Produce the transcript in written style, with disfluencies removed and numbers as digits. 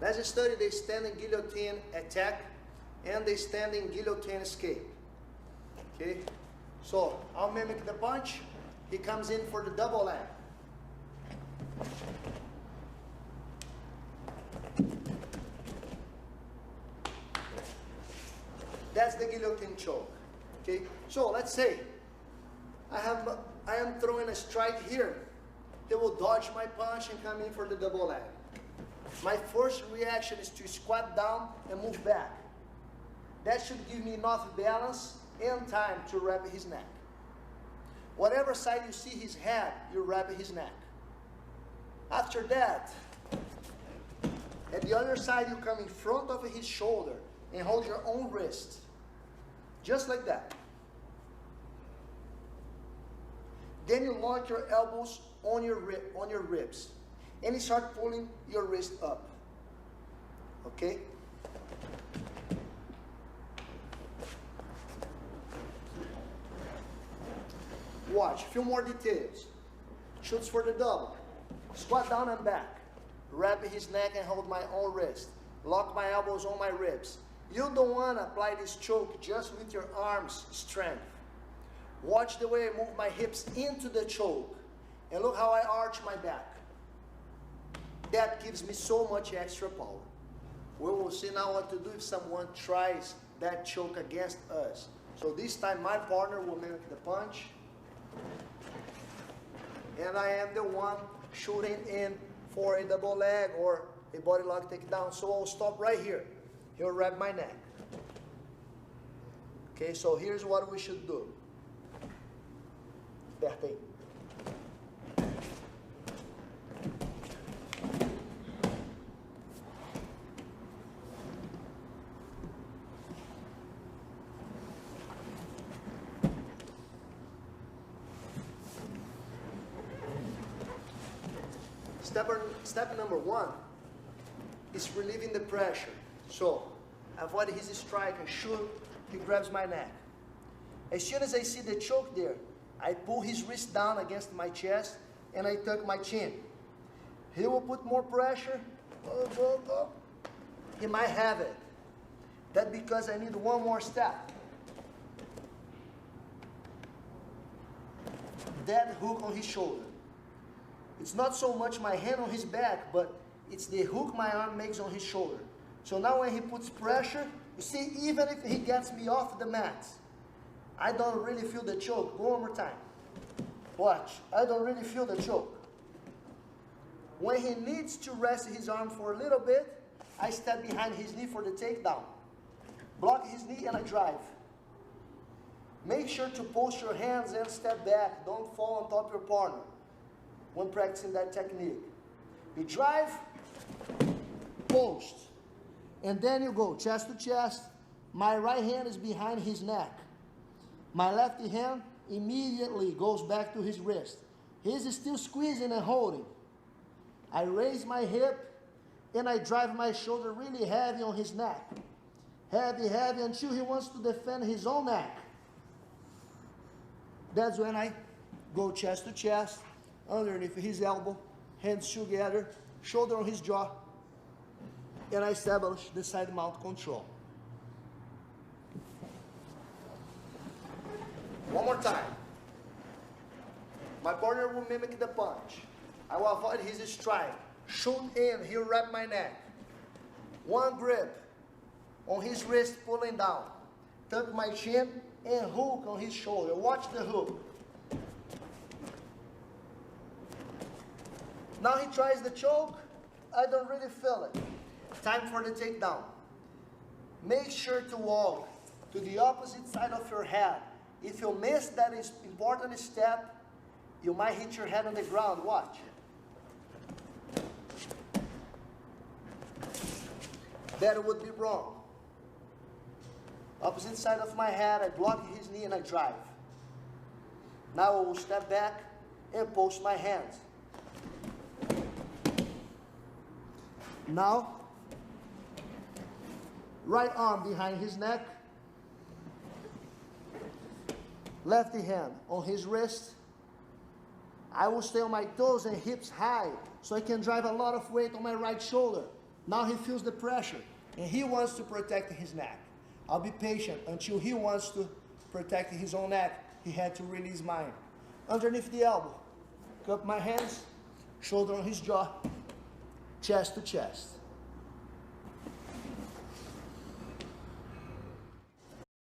Let's study the standing guillotine attack and the standing guillotine escape. Okay, so I'll mimic the punch. He comes in for the double leg. That's the guillotine choke. Okay, so let's say I am throwing a strike here. He will dodge my punch and come in for the double leg. My first reaction is to squat down and move back. That should give me enough balance and time to wrap his neck. Whatever side you see his head, you wrap his neck. After that, at the other side, you come in front of his shoulder and hold your own wrist. Just like that. Then you lock your elbows on your ribs. And you start pulling your wrist up. Okay? Watch, a few more details. Shoots for the double. Squat down and back. Wrap his neck and hold my own wrist. Lock my elbows on my ribs. You don't want to apply this choke just with your arms' strength. Watch the way I move my hips into the choke. And look how I arch my back. That gives me so much extra power. We will see now what to do if someone tries that choke against us. So this time my partner will mimic the punch. And I am the one shooting in for a double leg or a body lock takedown. So I'll stop right here. He'll wrap my neck. Okay, so here's what we should do. Aperta aí. Step number one is relieving the pressure. So, avoid his strike and shoot, he grabs my neck. As soon as I see the choke there, I pull his wrist down against my chest and I tuck my chin. He will put more pressure. He might have it. That's because I need one more step. That hook on his shoulder. It's not so much my hand on his back, but it's the hook my arm makes on his shoulder. So now when he puts pressure, you see, even if he gets me off the mat, I don't really feel the choke. Go one more time. Watch, I don't really feel the choke. When he needs to rest his arm for a little bit, I step behind his knee for the takedown. Block his knee and I drive. Make sure to post your hands and step back. Don't fall on top of your partner when practicing that technique. You drive, post, and then you go chest to chest. My right hand is behind his neck. My left hand immediately goes back to his wrist. He's still squeezing and holding. I raise my hip and I drive my shoulder really heavy on his neck. Heavy, heavy, until he wants to defend his own neck. That's when I go chest to chest, underneath his elbow, hands together, shoulder on his jaw, and I establish the side mount control. One more time. My partner will mimic the punch. I will avoid his strike. Shoot in, he'll wrap my neck. One grip on his wrist, pulling down. Tuck my chin and hook on his shoulder. Watch the hook. Now he tries the choke. I don't really feel it. Time for the takedown. Make sure to walk to the opposite side of your head. If you miss that important step, you might hit your head on the ground. Watch. That would be wrong. Opposite side of my head, I block his knee and I drive. Now I will step back and post my hands. Now, right arm behind his neck, left hand on his wrist. I will stay on my toes and hips high so I can drive a lot of weight on my right shoulder. Now he feels the pressure, and he wants to protect his neck. I'll be patient until he wants to protect his own neck. He had to release mine. Underneath the elbow, cup my hands, shoulder on his jaw, chest to chest.